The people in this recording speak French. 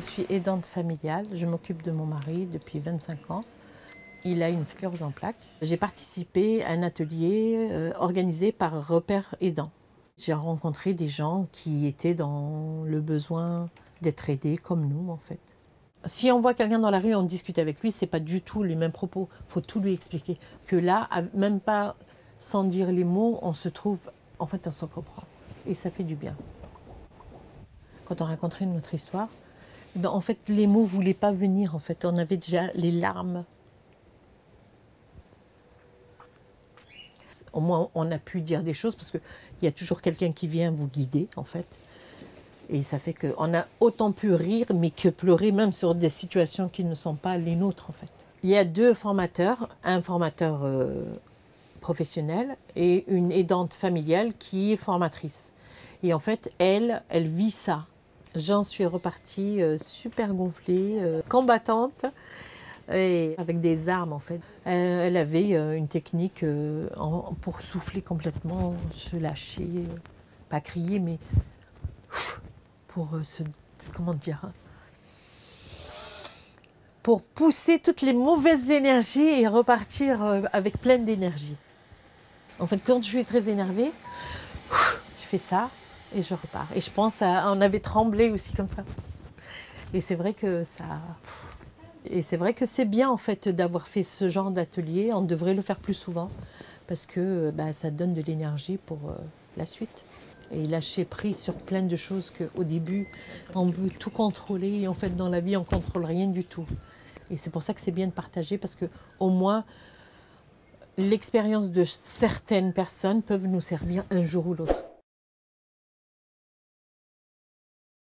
suis aidante familiale, je m'occupe de mon mari depuis 25 ans. Il a une sclérose en plaques. J'ai participé à un atelier organisé par Repère Aidant. J'ai rencontré des gens qui étaient dans le besoin d'être aidés comme nous en fait. Si on voit quelqu'un dans la rue, on discute avec lui, c'est pas du tout les mêmes propos. Il faut tout lui expliquer. Que là, même pas sans dire les mots, on se trouve, en fait, on se comprend. Et ça fait du bien. Quand on racontait notre histoire, ben, en fait, les mots ne voulaient pas venir. En fait, on avait déjà les larmes. Au moins, on a pu dire des choses parce qu'il y a toujours quelqu'un qui vient vous guider, en fait. Et ça fait qu'on a autant pu rire, mais que pleurer, même sur des situations qui ne sont pas les nôtres, en fait. Il y a deux formateurs, un formateur professionnel et une aidante familiale qui est formatrice. Et en fait, elle vit ça. J'en suis repartie super gonflée, combattante, et avec des armes en fait. Elle avait une technique pour souffler complètement, se lâcher, pas crier, mais pour comment dire, pour pousser toutes les mauvaises énergies et repartir avec plein d'énergie. En fait, quand je suis très énervée, je fais ça et je repars. Et je pense on avait tremblé aussi comme ça. Et c'est vrai que ça... Et c'est vrai que c'est bien en fait d'avoir fait ce genre d'atelier. On devrait le faire plus souvent parce que ça donne de l'énergie pour la suite. Et lâcher prise sur plein de choses qu'au début, on veut tout contrôler. Et en fait, dans la vie, on ne contrôle rien du tout. Et c'est pour ça que c'est bien de partager parce qu'au moins, l'expérience de certaines personnes peuvent nous servir un jour ou l'autre.